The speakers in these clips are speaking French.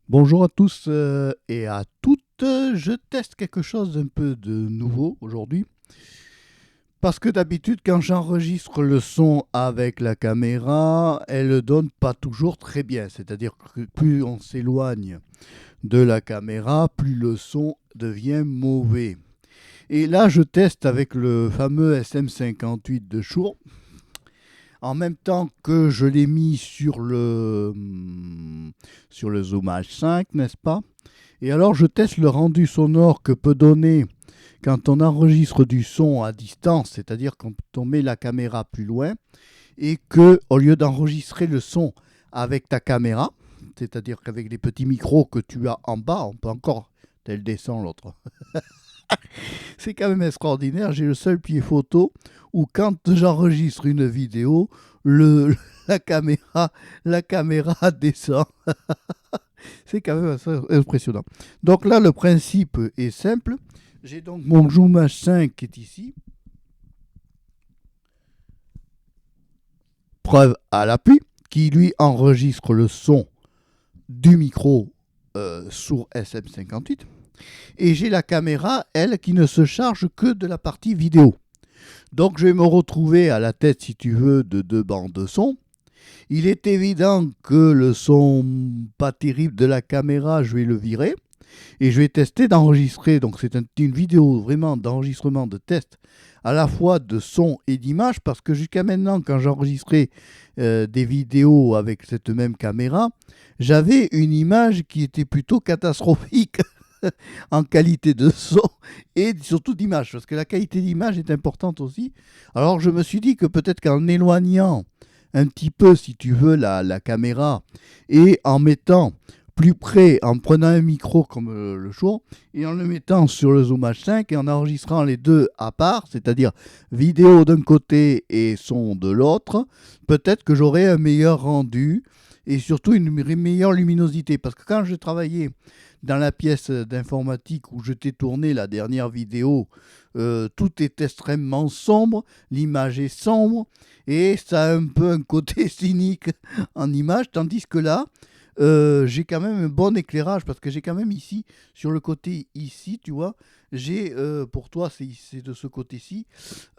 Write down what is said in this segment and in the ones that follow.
Bonjour à tous et à toutes. Je teste quelque chose d'un peu de nouveau aujourd'hui. Parce que d'habitude, quand j'enregistre le son avec la caméra, elle ne donne pas toujours très bien. C'est-à-dire que plus on s'éloigne de la caméra, plus le son devient mauvais. Et là, je teste avec le fameux SM58 de Shure. En même temps que je l'ai mis sur le Zoom H5, n'est-ce pas? Et alors je teste le rendu sonore que peut donner quand on enregistre du son à distance, c'est-à-dire quand on met la caméra plus loin et que au lieu d'enregistrer le son avec ta caméra, c'est-à-dire qu'avec les petits micros que tu as en bas, on peut encore tel descend l'autre. C'est quand même extraordinaire, j'ai le seul pied photo où quand j'enregistre une vidéo, le, la caméra la caméra descend. C'est quand même assez impressionnant. Donc là, le principe est simple. J'ai donc mon Zoom H5 qui est ici. Preuve à l'appui, qui lui enregistre le son du micro sur SM58. Et j'ai la caméra, elle, qui ne se charge que de la partie vidéo. Donc je vais me retrouver à la tête, si tu veux, de deux bandes de son. Il est évident que le son pas terrible de la caméra, je vais le virer. Et je vais tester d'enregistrer. Donc c'est une vidéo vraiment d'enregistrement de test à la fois de son et d'image parce que jusqu'à maintenant quand j'enregistrais des vidéos avec cette même caméra, j'avais une image qui était plutôt catastrophique en qualité de son et surtout d'image parce que la qualité d'image est importante aussi. Alors je me suis dit que peut-être qu'en éloignant un petit peu si tu veux la caméra et en mettant plus près en prenant un micro comme le Shure et en le mettant sur le Zoom H5 et en enregistrant les deux à part, c'est-à-dire vidéo d'un côté et son de l'autre, peut-être que j'aurai un meilleur rendu et surtout une meilleure luminosité. Parce que quand je travaillais dans la pièce d'informatique où je t'ai tourné la dernière vidéo, tout est extrêmement sombre, l'image est sombre et ça a un peu un côté cynique en image, tandis que là, j'ai quand même un bon éclairage parce que j'ai quand même ici, sur le côté ici, tu vois, j'ai, pour toi c'est de ce côté-ci,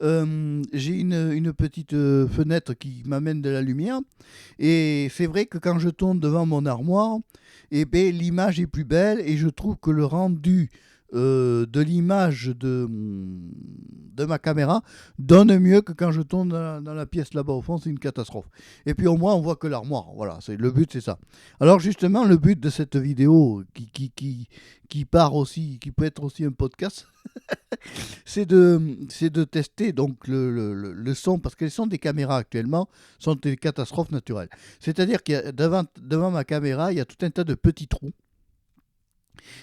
j'ai une petite fenêtre qui m'amène de la lumière et c'est vrai que quand je tourne devant mon armoire, eh ben, l'image est plus belle et je trouve que le rendu de l'image de ma caméra donne mieux que quand je tourne dans la pièce là-bas au fond, c'est une catastrophe. Et puis au moins on voit que l'armoire, voilà, le but c'est ça. Alors justement le but de cette vidéo qui part aussi, qui peut être aussi un podcast, c'est de tester donc le son, parce que les sons des caméras actuellement sont des catastrophes naturelles. C'est-à-dire que devant ma caméra, il y a tout un tas de petits trous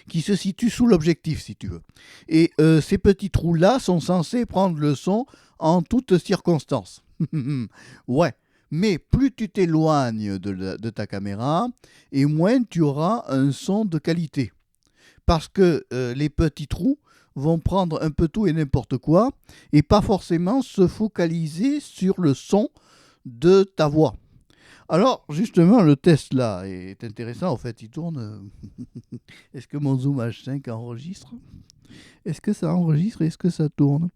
qui se situent sous l'objectif, si tu veux. Et ces petits trous-là sont censés prendre le son en toutes circonstances. Ouais. Mais plus tu t'éloignes de ta caméra, et moins tu auras un son de qualité. Parce que les petits trous vont prendre un peu tout et n'importe quoi, et pas forcément se focaliser sur le son de ta voix. Alors, justement, le test là est intéressant. En fait, il tourne. Est-ce que mon Zoom H5 enregistre? Est-ce que ça enregistre? Est-ce que ça tourne?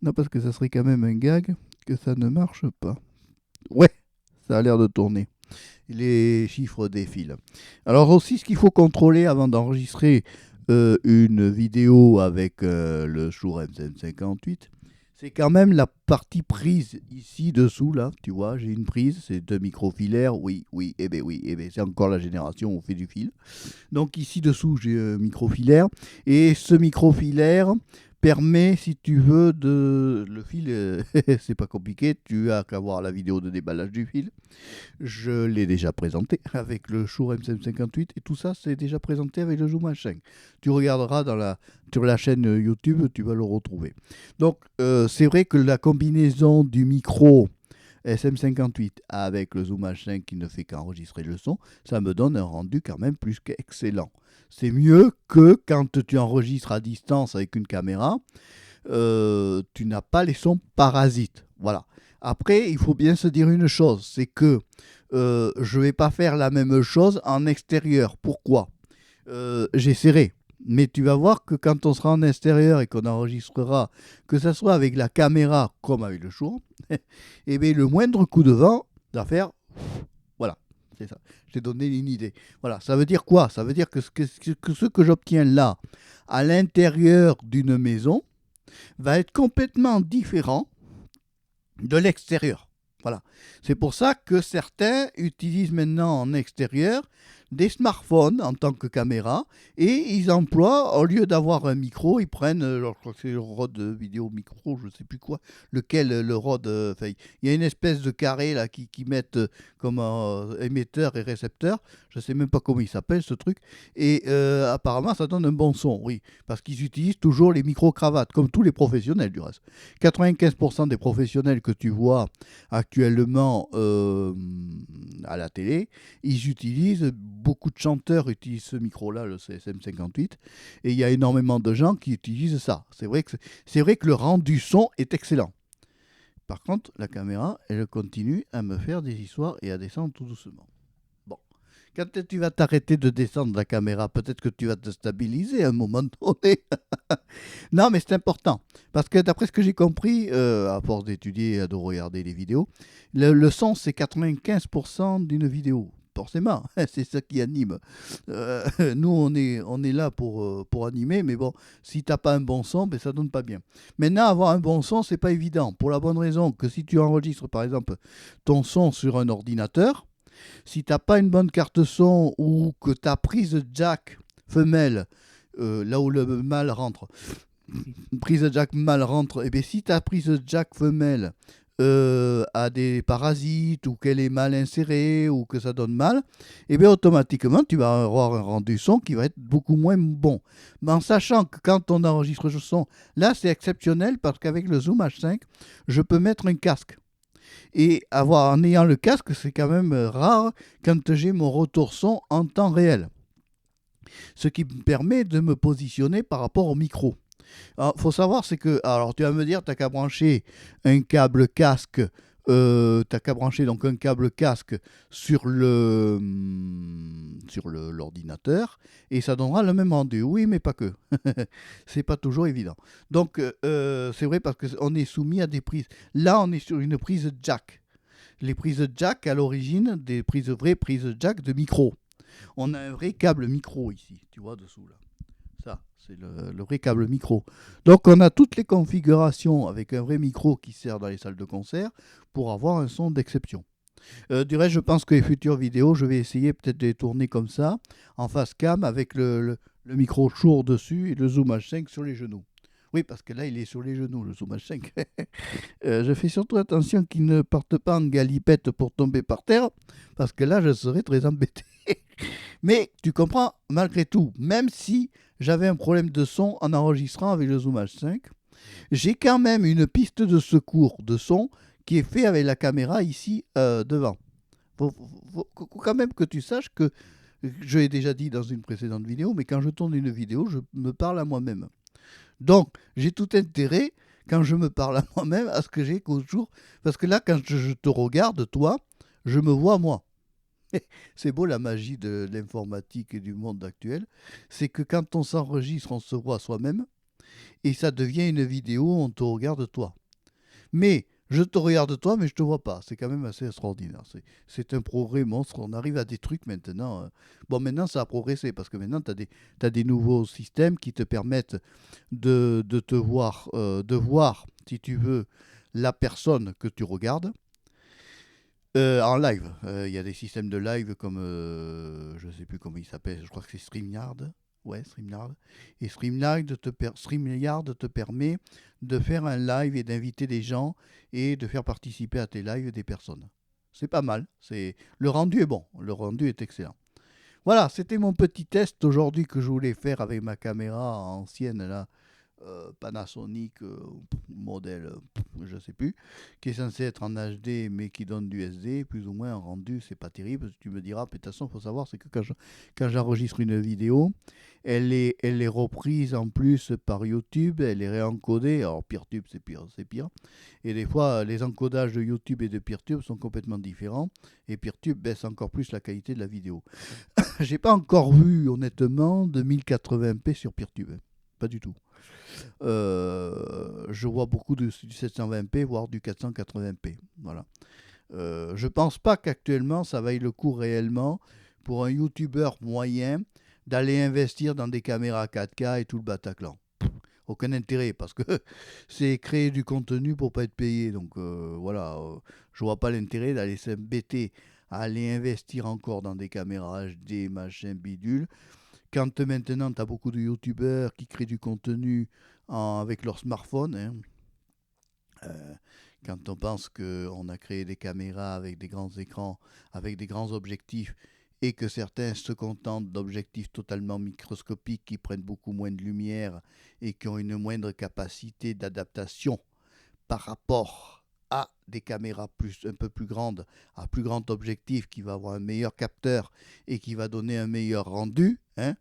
Non, parce que ça serait quand même un gag que ça ne marche pas. Ouais, ça a l'air de tourner. Les chiffres défilent. Alors aussi, ce qu'il faut contrôler avant d'enregistrer une vidéo avec le Shure SM58, c'est quand même la partie prise ici dessous là, tu vois, j'ai une prise, c'est de micro-filaire, oui, c'est encore la génération où on fait du fil. Donc ici dessous j'ai un micro-filaire et ce micro-filaire permet, si tu veux, de le fil, c'est pas compliqué, tu as qu'à voir la vidéo de déballage du fil. Je l'ai déjà présenté avec le Shure MCM58 et tout ça c'est déjà présenté avec le Zoom H5. Tu regarderas sur la chaîne YouTube, tu vas le retrouver. Donc c'est vrai que la combinaison du micro SM58 avec le Zoom H5 qui ne fait qu'enregistrer le son, ça me donne un rendu quand même plus qu'excellent. C'est mieux que quand tu enregistres à distance avec une caméra, tu n'as pas les sons parasites. Voilà. Après, il faut bien se dire une chose, c'est que je ne vais pas faire la même chose en extérieur. Pourquoi? j'essaierai. Mais tu vas voir que quand on sera en extérieur et qu'on enregistrera, que ça soit avec la caméra comme avec le jour, et bien le moindre coup de vent va faire. Voilà, c'est ça. Je t'ai donné une idée. Voilà, ça veut dire quoi? Ça veut dire que ce que j'obtiens là, à l'intérieur d'une maison, va être complètement différent de l'extérieur. Voilà. C'est pour ça que certains utilisent maintenant en extérieur des smartphones en tant que caméra et ils emploient, au lieu d'avoir un micro, ils prennent, je crois que c'est le Rode vidéo micro, je ne sais plus quoi, lequel le Rode, il y a une espèce de carré là qui mettent comme émetteur et récepteur, je ne sais même pas comment il s'appelle ce truc, et apparemment ça donne un bon son, oui, parce qu'ils utilisent toujours les micro-cravates, comme tous les professionnels du reste. 95% des professionnels que tu vois actuellement à la télé, ils utilisent, beaucoup de chanteurs utilisent ce micro-là, le CSM58, et il y a énormément de gens qui utilisent ça. C'est vrai que le rendu son est excellent. Par contre, la caméra, elle continue à me faire des histoires et à descendre tout doucement. Bon. Quand tu vas t'arrêter de descendre la caméra, peut-être que tu vas te stabiliser à un moment donné. Non, mais c'est important. Parce que d'après ce que j'ai compris, à force d'étudier et de regarder les vidéos, le son, c'est 95% d'une vidéo. Forcément, c'est ça qui anime. Nous, on est là pour animer, mais bon, si tu n'as pas un bon son, ben, ça ne donne pas bien. Maintenant, avoir un bon son, c'est pas évident. Pour la bonne raison que si tu enregistres, par exemple, ton son sur un ordinateur, si tu n'as pas une bonne carte son ou que ta prise jack femelle, là où le mâle rentre, prise jack mâle rentre, et bien si ta prise jack femelle a des parasites ou qu'elle est mal insérée ou que ça donne mal, et bien automatiquement tu vas avoir un rendu son qui va être beaucoup moins bon. Mais en sachant que quand on enregistre le son, là c'est exceptionnel parce qu'avec le Zoom H5, je peux mettre un casque. Et en ayant le casque, c'est quand même rare quand j'ai mon retour son en temps réel. Ce qui me permet de me positionner par rapport au micro. Il faut savoir, c'est que, alors tu vas me dire, tu n'as qu'à brancher un câble casque, t'as qu'à brancher donc un câble casque sur l'ordinateur et ça donnera le même rendu. Oui, mais pas que. C'est pas toujours évident. Donc c'est vrai parce qu'on est soumis à des prises. Là, on est sur une prise jack. Les prises jack à l'origine, des vraies prises jack de micro. On a un vrai câble micro ici, tu vois dessous là. Ça, c'est le vrai câble micro. Donc on a toutes les configurations avec un vrai micro qui sert dans les salles de concert pour avoir un son d'exception. Du reste, je pense que les futures vidéos, je vais essayer peut-être de les tourner comme ça, en face cam, avec le micro Shure dessus et le Zoom H5 sur les genoux. Oui, parce que là, il est sur les genoux, le Zoom H5. Je fais surtout attention qu'il ne parte pas en galipette pour tomber par terre, parce que là, je serais très embêté. Mais tu comprends, malgré tout, même si j'avais un problème de son en enregistrant avec le Zoom H5, j'ai quand même une piste de secours de son qui est fait avec la caméra ici devant. Faut quand même que tu saches que, je l'ai déjà dit dans une précédente vidéo, mais quand je tourne une vidéo, je me parle à moi-même. Donc, j'ai tout intérêt, quand je me parle à moi-même, à ce que j'ai toujours... Parce que là, quand je te regarde, toi, je me vois moi. C'est beau la magie de l'informatique et du monde actuel. C'est que quand on s'enregistre, on se voit soi-même et ça devient une vidéo, on te regarde toi. Mais je te regarde toi, mais je te vois pas. C'est quand même assez extraordinaire. C'est un progrès monstre. On arrive à des trucs maintenant. Bon, maintenant, ça a progressé parce que maintenant, tu as des nouveaux systèmes qui te permettent de te voir, de voir, si tu veux, la personne que tu regardes. En live, il y a des systèmes de live comme, je ne sais plus comment il s'appelle, je crois que c'est StreamYard. Ouais, StreamYard. Et StreamYard te permet de faire un live et d'inviter des gens et de faire participer à tes lives des personnes. C'est pas mal. Le rendu est bon. Le rendu est excellent. Voilà, c'était mon petit test aujourd'hui que je voulais faire avec ma caméra ancienne là. Panasonic modèle, je sais plus, qui est censé être en HD mais qui donne du SD, plus ou moins en rendu, c'est pas terrible. Tu me diras, mais de toute façon, il faut savoir, c'est que quand j'enregistre une vidéo, elle est reprise en plus par YouTube, elle est réencodée. Alors PeerTube, c'est pire, c'est pire. Et des fois, les encodages de YouTube et de PeerTube sont complètement différents, et PeerTube baisse encore plus la qualité de la vidéo. J'ai pas encore vu, honnêtement, de 1080p sur PeerTube. Pas du tout. Je vois beaucoup du 720p, voire du 480p. Voilà. Je pense pas qu'actuellement ça vaille le coup réellement pour un youtubeur moyen d'aller investir dans des caméras 4K et tout le Bataclan. Aucun intérêt parce que c'est créer du contenu pour pas être payé. Donc voilà, je vois pas l'intérêt d'aller s'embêter à aller investir encore dans des caméras HD, machin, bidule. Quand maintenant tu as beaucoup de youtubeurs qui créent du contenu avec leur smartphone, hein, euh, quand on pense qu'on a créé des caméras avec des grands écrans, avec des grands objectifs, et que certains se contentent d'objectifs totalement microscopiques qui prennent beaucoup moins de lumière et qui ont une moindre capacité d'adaptation par rapport à des caméras un peu plus grandes, à plus grand objectif, qui va avoir un meilleur capteur et qui va donner un meilleur rendu, hein.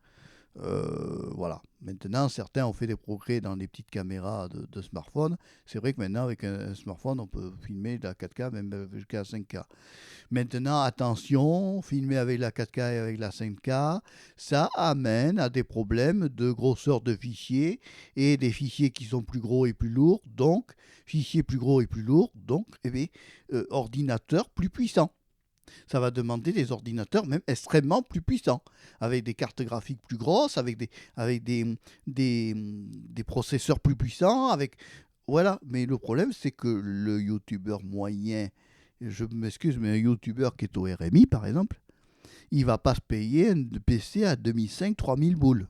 Voilà. Maintenant, certains ont fait des progrès dans les petites caméras de smartphone. C'est vrai que maintenant, avec un smartphone, on peut filmer de la 4K, même jusqu'à 5K. Maintenant, attention, filmer avec la 4K et avec la 5K, ça amène à des problèmes de grosseur de fichiers et des fichiers qui sont plus gros et plus lourds. Donc, fichiers plus gros et plus lourds, donc, ordinateurs plus puissants. Ça va demander des ordinateurs même extrêmement plus puissants, avec des cartes graphiques plus grosses, avec des processeurs plus puissants, avec... Voilà, mais le problème, c'est que le youtubeur moyen, je m'excuse, mais un youtubeur qui est au RMI, par exemple, il va pas se payer un PC à 2005-3000 boules.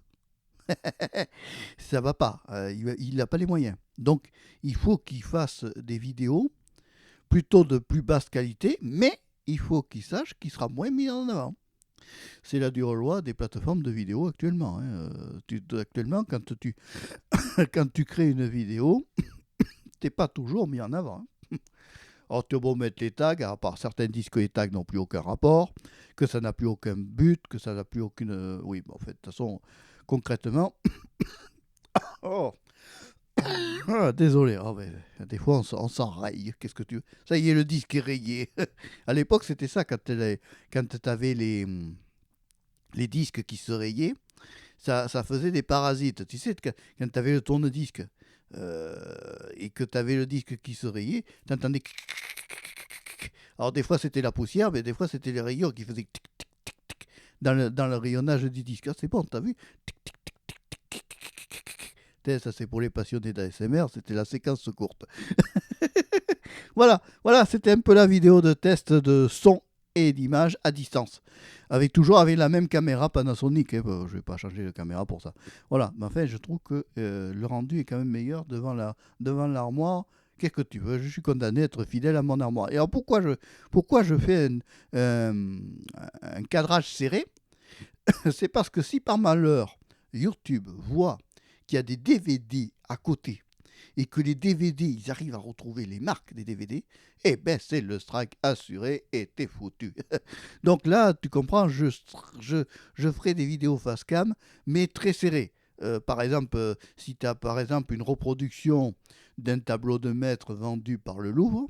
Ça va pas, il n'a pas les moyens. Donc, il faut qu'il fasse des vidéos plutôt de plus basse qualité, mais il faut qu'il sache qu'il sera moins mis en avant. C'est la dure loi des plateformes de vidéo actuellement. Hein. Actuellement, quand tu crées une vidéo, t'es pas toujours mis en avant. Hein. Alors, tu as beau mettre les tags, à part certains disent que les tags n'ont plus aucun rapport, que ça n'a plus aucun but, que ça n'a plus aucune... Oui, bon, en fait, de toute façon, concrètement... Oh, désolé, oh, des fois on s'enraye. Qu'est-ce que tu veux? Ça y est, le disque est rayé. À l'époque, c'était ça quand tu avais les disques qui se rayaient, ça faisait des parasites. Tu sais, quand tu avais le tourne-disque et que tu avais le disque qui se rayait, tu entendais. Alors, des fois, c'était la poussière, mais des fois, c'était les rayures qui faisaient dans le rayonnage du disque. Ah, c'est bon, t'as vu? Ça, c'est pour les passionnés d'ASMR, c'était la séquence courte. Voilà, c'était un peu la vidéo de test de son et d'image à distance. Toujours avec la même caméra Panasonic. Hein. Bon, je ne vais pas changer de caméra pour ça. Voilà, mais enfin, je trouve que le rendu est quand même meilleur devant l'armoire. Qu'est-ce que tu veux? Je suis condamné à être fidèle à mon armoire. Et alors, pourquoi je fais un cadrage serré? C'est parce que si par malheur, YouTube voit qu'il y a des DVD à côté et que les DVD, ils arrivent à retrouver les marques des DVD, eh ben c'est le strike assuré et t'es foutu. Donc là, tu comprends, je ferai des vidéos face cam, mais très serrées. Par exemple, si tu as par exemple une reproduction d'un tableau de maître vendu par le Louvre,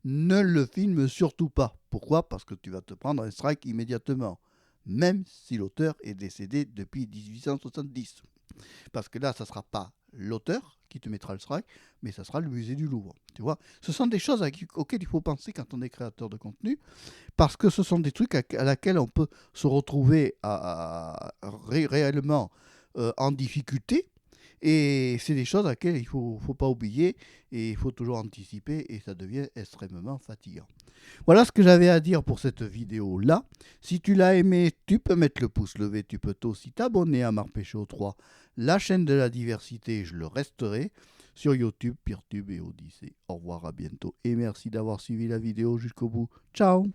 ne le filme surtout pas. Pourquoi? Parce que tu vas te prendre un strike immédiatement, même si l'auteur est décédé depuis 1870. Parce que là, ça ne sera pas l'auteur qui te mettra le strike, mais ça sera le musée du Louvre. Tu vois, ce sont des choses auxquelles il faut penser quand on est créateur de contenu, parce que ce sont des trucs à laquelle on peut se retrouver réellement en difficulté. Et c'est des choses à laquelle il ne faut pas oublier et il faut toujours anticiper et ça devient extrêmement fatigant. Voilà ce que j'avais à dire pour cette vidéo-là. Si tu l'as aimé, tu peux mettre le pouce levé, tu peux aussi t'abonner à Marpécho 3, la chaîne de la diversité, je le resterai, sur YouTube, PeerTube et Odyssée. Au revoir, à bientôt et merci d'avoir suivi la vidéo jusqu'au bout. Ciao!